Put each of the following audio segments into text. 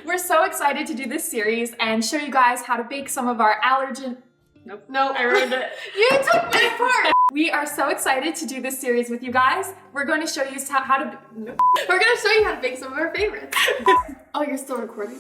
We're so excited to do this series and show you guys how to bake some of our allergen... Nope, I ruined it. You took my part! We are so excited to do this series with you guys. We're going to show you how to... We're going to show you how to bake some of our favorites. Oh, you're still recording?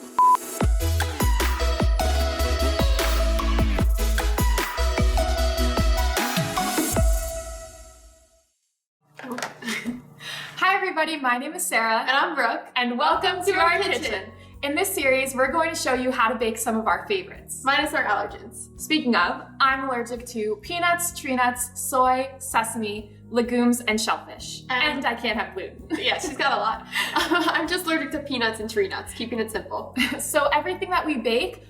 Hi everybody, my name is Sarah. And I'm Brooke. And welcome to our kitchen. In this series, we're going to show you how to bake some of our favorites. Minus our allergens. Speaking of, I'm allergic to peanuts, tree nuts, soy, sesame, legumes, and shellfish. And I can't have gluten. Yeah, she's got a lot. I'm just allergic to peanuts and tree nuts, keeping it simple. So everything that we bake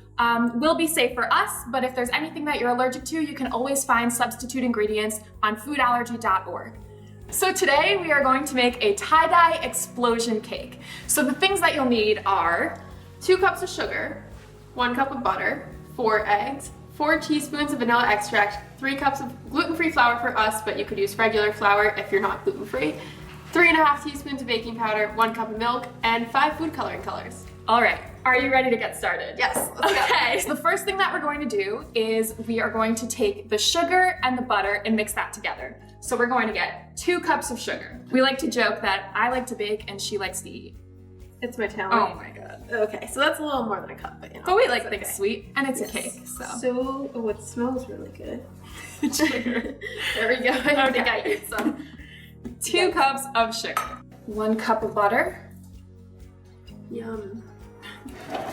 will be safe for us, but if there's anything that you're allergic to, you can always find substitute ingredients on foodallergy.org. So today we are going to make a tie-dye explosion cake. So the things that you'll need are 2 cups of sugar, 1 cup of butter, 4 eggs, 4 teaspoons of vanilla extract, 3 cups of gluten-free flour for us, but you could use regular flour if you're not gluten-free, 3.5 teaspoons of baking powder, 1 cup of milk, and 5 food coloring colors. All right, are you ready to get started? Yes, let's go. Okay, so the first thing that we're going to do is we are going to take the sugar and the butter and mix that together. So we're going to get 2 cups of sugar. We like to joke that I like to bake and she likes to eat. It's my talent. Oh my god. Okay, so that's a little more than a cup, but you know. But we like things sweet, and it's a cake, Oh, it smells really good. Sugar. There we go. I think I used some. 2 cups of sugar. 1 cup of butter. Yum.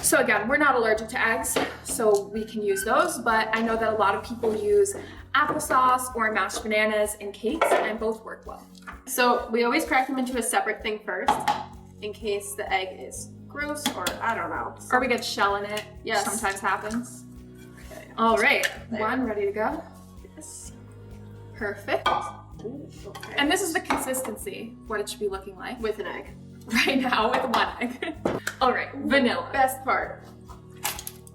So again, we're not allergic to eggs, so we can use those, but I know that a lot of people use applesauce or mashed bananas in cakes, and both work well. So we always crack them into a separate thing first, in case the egg is gross or I don't know. Or we get shell in it. Yes. Sometimes happens. Okay. All right, There. 1 ready to go. Yes. Perfect. Ooh, okay. And this is the consistency, what it should be looking like With an egg. right now with 1 egg. All right, vanilla. Best part.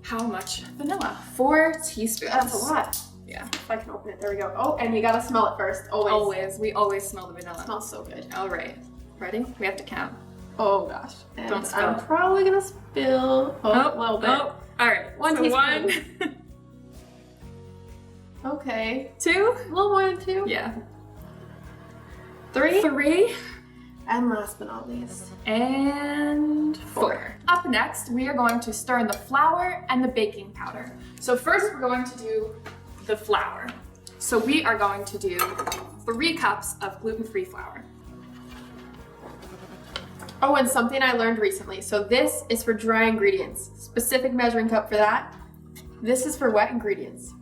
How much vanilla? 4 teaspoons. That's a lot. Yeah. If I can open it, there we go. Oh, and you gotta smell it first, always. Always. We always smell the vanilla. It smells so good. All right. Ready? We have to count. Oh gosh. And Don't spill. I'm probably gonna spill a little bit. Oh. All right. 1 so teaspoon. 1. Okay. 2. A little more than 2. Yeah. 3. 3. And last but not least. And 4. Up next, we are going to stir in the flour and the baking powder. So first we're going to do the flour. So we are going to do 3 cups of gluten-free flour. Oh, and something I learned recently. So this is for dry ingredients. Specific measuring cup for that. This is for wet ingredients.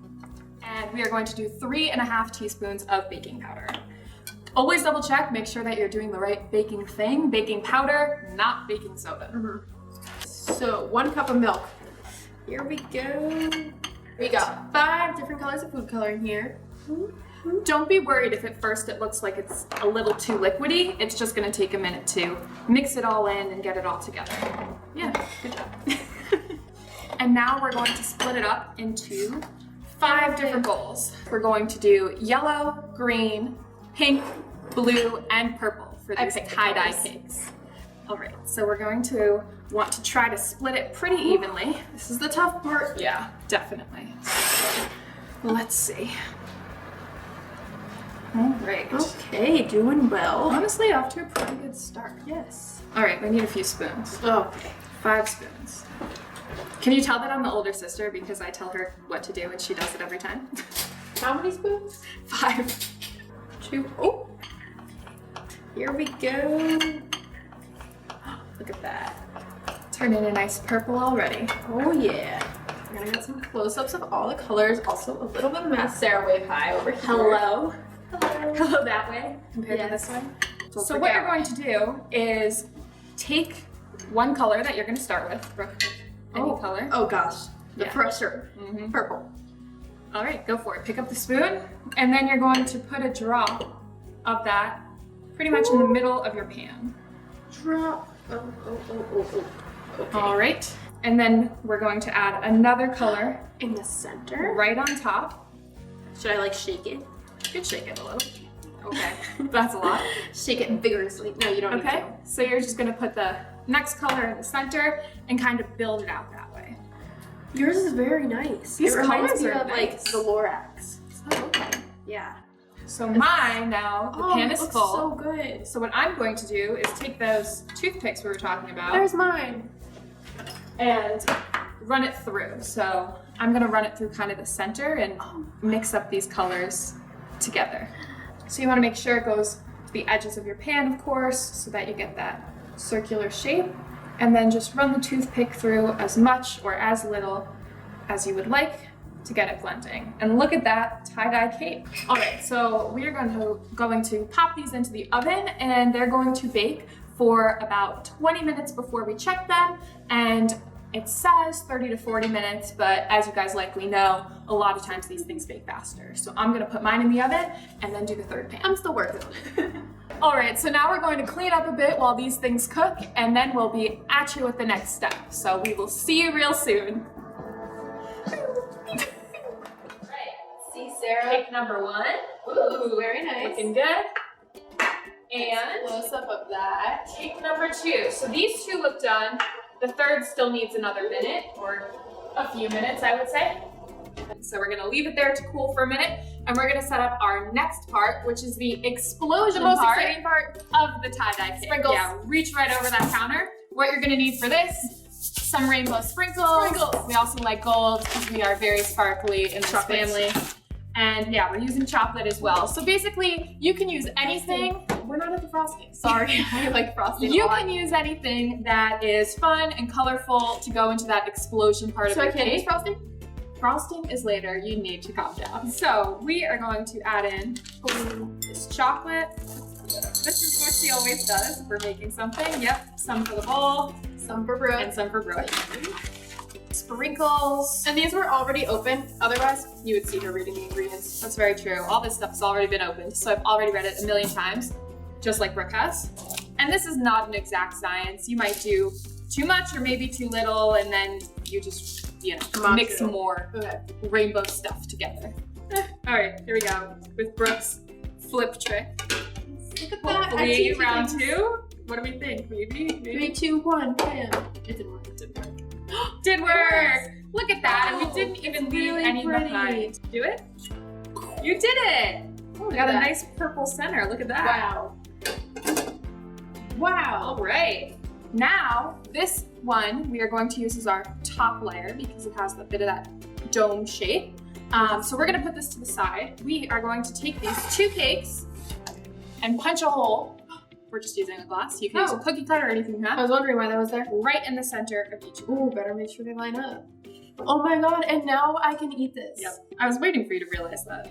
And we are going to do 3.5 teaspoons of baking powder. Always double check, make sure that you're doing the right baking thing. Baking powder, not baking soda. So 1 cup of milk. Here we go. We got 5 different colors of food coloring here. Don't be worried if at first it looks like it's a little too liquidy. It's just gonna take a minute to mix it all in and get it all together. Yeah, good job. And now we're going to split it up into 5 different bowls. We're going to do yellow, green, pink, blue, and purple for these tie-dye cakes. All right, so we're going to want to try to split it pretty evenly. This is the tough part. Yeah, definitely. Let's see. All right. Okay, doing well. Honestly, off to a pretty good start. Yes. All right, we need a few spoons. Okay. 5 spoons. Can you tell that I'm the older sister because I tell her what to do and she does it every time? How many spoons? 5. 2. Oh. Here we go. Look at that. Turning a nice purple already. Oh yeah. We're gonna get some close-ups of all the colors. Also a little bit of mass. Sarah, wave hi over here. Hello. Hello. Hello that way compared to this way. So what you're going to do is take 1 color that you're going to start with. Brooke, any color. Oh gosh. The Yeah. pressure. Purple. All right, go for it. Pick up the spoon, and then you're going to put a drop of that pretty much in the middle of your pan. Drop. Oh. Okay. All right, and then we're going to add another color In the center. right on top. Should I like shake it? You could shake it a little. Okay, that's a lot. Shake it vigorously. No, you don't need Okay, to. so you're just gonna put the next color in the center and kind of build it out that way. Yours is very nice. These it reminds colors me are of like nice. the Lorax. Oh, okay. Yeah. So mine now, the pan is looks full. so good. So what I'm going to do is take those toothpicks we were talking about There's mine. and run it through. So I'm gonna run it through kind of the center and mix up these colors together. So you wanna make sure it goes to the edges of your pan, of course, so that you get that circular shape. And then just run the toothpick through as much or as little as you would like to get it blending. And look at that tie-dye cake. All right, so we are going to pop these into the oven, and they're going to bake for about 20 minutes before we check them. And it says 30 to 40 minutes, but as you guys likely know, a lot of times these things bake faster. So I'm gonna put mine in the oven and then do the third pan. I'm still working on it. All right, so now we're going to clean up a bit while these things cook, and then we'll be at you with the next step. So we will see you real soon. See Sarah. Cake number 1. Ooh, very nice. Looking good. And Close up of that. cake number 2. So these 2 look done. The third still needs another minute, or a few minutes, I would say. So we're gonna leave it there to cool for a minute, and we're gonna set up our next part, which is the explosion The most part exciting part. of the tie-dye cake. Sprinkles. Yeah, reach right over that counter. What you're gonna need for this, some rainbow sprinkles. We also like gold because we are very sparkly in this family. And yeah, we're using chocolate as well. So basically, you can use anything. We're not at the frosting. Sorry, I like frosting. You a lot. can use anything that is fun and colorful to go into that explosion part So of I your can't use cake. frosting? Frosting is later. You need to calm down. So we are going to add in this chocolate. This is what she always does if we're making something. Yep, some for the bowl Some for Brooke. and some for Brooke. Sprinkles. And these were already open. Otherwise, you would see her reading the ingredients. That's very true. All this stuff has already been opened, so I've already read it a million times, just like Brooke has. And this is not an exact science. You might do too much or maybe too little, and then you just, mix more Okay. rainbow stuff together. All right, here we go with Brooke's flip trick. Look at that. Hopefully round 2. What do we think? Maybe? 3, 2, 1, bam. It didn't work. Did work! Look at that, and Wow, we didn't even it's leave really any pretty. behind. Do it? You did it! Oh, We got a nice purple center. Look at that. Wow. Wow. All right. Now, this one we are going to use as our top layer because it has a bit of that dome shape. So we're gonna put this to the side. We are going to take these 2 cakes and punch a hole. We're just using a glass. You can use a cookie cutter or anything you I have. was wondering why that was there. Right in the center of each. Ooh, better make sure they line up. Oh my god, and now I can eat this. Yep. I was waiting for you to realize that.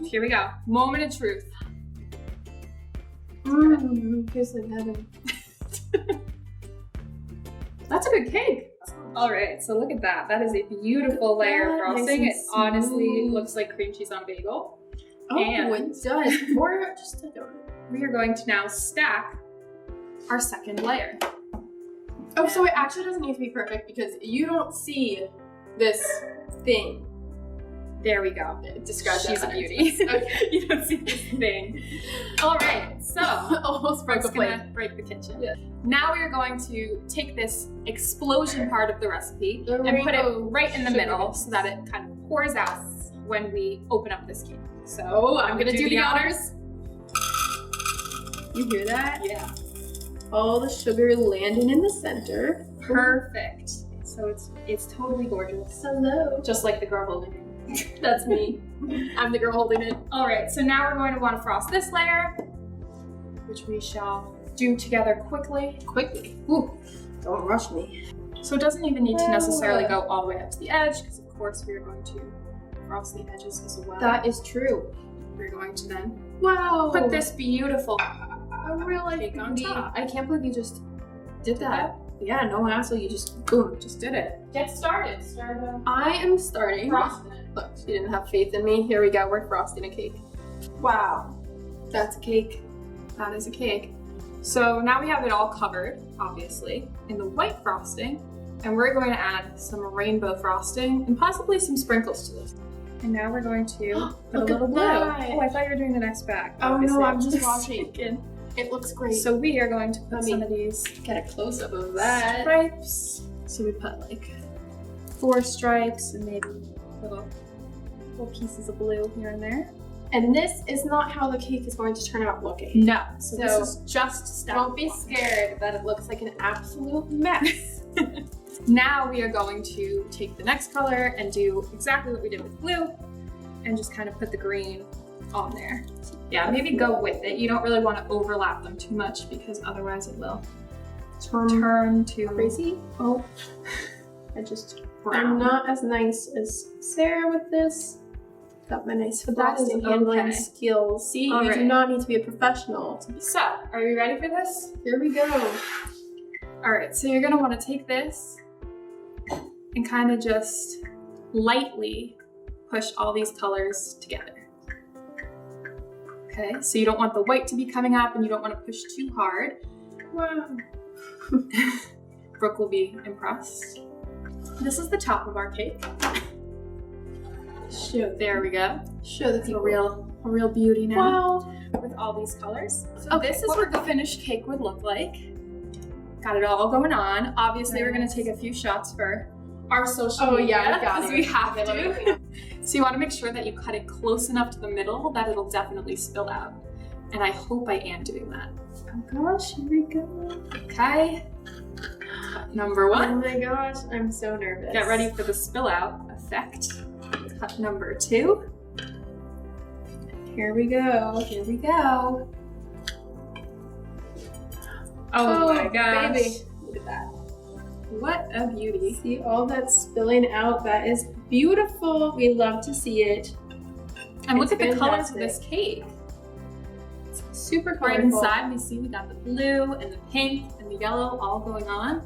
Here we go. Moment of truth. Mmm, tastes like heaven. That's a good cake. All right, so look at that. That is a beautiful layer of that, frosting. nice It and honestly smooth. looks like cream cheese on bagel. Oh, And- it does. Or just a donut. We are going to now stack our second layer. Oh, so it actually doesn't need to be perfect because you don't see this thing. There we go. Describe She's a that. beauty. Okay. You don't see this thing. All right, so Almost broke Brooke's a plate. gonna break the kitchen. Yeah. Now we are going to take this explosion part of the recipe The and put it rainbow right in the sugar middle bits. so that it kind of pours out when we open up this cake. So I'm gonna do the honors. You hear that? Yeah. All the sugar landing in the center. Perfect. So it's totally gorgeous. Hello. Just like the girl holding it. That's me. I'm the girl holding it. All right, so now we're going to want to frost this layer, which we shall do together quickly. Quickly. Ooh. Don't rush me. So it doesn't even need to necessarily go all the way up to the edge, because of course we are going to frost the edges as well. That is true. We're going to then Wow. put this beautiful a real life cake on beauty. top. I can't believe you just did that. Yeah, no hassle. You just boom. Just did it. Get started. Start I am starting. frosting it. Look, she didn't have faith in me. Here we go. We're frosting a cake. Wow. That's a cake. That is a cake. So now we have it all covered, obviously, in the white frosting, and we're going to add some rainbow frosting and possibly some sprinkles to this. And now we're going to put a Look little at blue. that. Oh, I thought you were doing the next bag. Oh Obviously, no, I I'm was just watching. It looks great. So we are going to put some of these Get a close up of that. stripes. So we put like 4 stripes and maybe little pieces of blue here and there. And this is not how the cake is going to turn out looking. No, so this is just step Don't be 1. scared that it looks like an absolute mess. Now we are going to take the next color and do exactly what we did with blue and just kind of put the green on there. Yeah, maybe go with it. You don't really want to overlap them too much because otherwise it will turn to Crazy. oh, I just, brown. I'm not as nice as Sarah with this. Got my nice But that is frosting handling okay. skills. See, All you right. do not need to be a professional to be. So, are you ready for this? Here we go. All right, so you're gonna want to take this and kind of just lightly push all these colors together. Okay, so you don't want the white to be coming up and you don't want to push too hard. Wow. Brooke will be impressed. This is the top of our cake. There we go. Show the It's people. a real beauty now. Wow. With all these colors. So Okay, this is what the finished cake would look like. Got it all going on. Obviously, we're gonna take a few shots for our social media. I got because it. we have Okay, let me- to. So you want to make sure that you cut it close enough to the middle that it'll definitely spill out. And I hope I am doing that. Oh gosh, here we go. Okay. Cut number 1. Oh my gosh, I'm so nervous. Get ready for the spill out effect. Cut number 2. Here we go. Here we go. Oh my gosh. Baby. Look at that. What a beauty. See all that spilling out? That is beautiful. We love to see it. And look It's at the colors of fantastic. this cake. Super Right colorful. inside, we see we got the blue and the pink and the yellow all going on.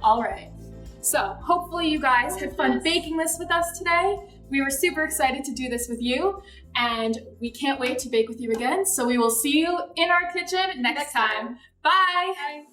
All right. So hopefully you guys had fun baking this with us today. We were super excited to do this with you and we can't wait to bake with you again. So we will see you in our kitchen next time. Bye. Bye.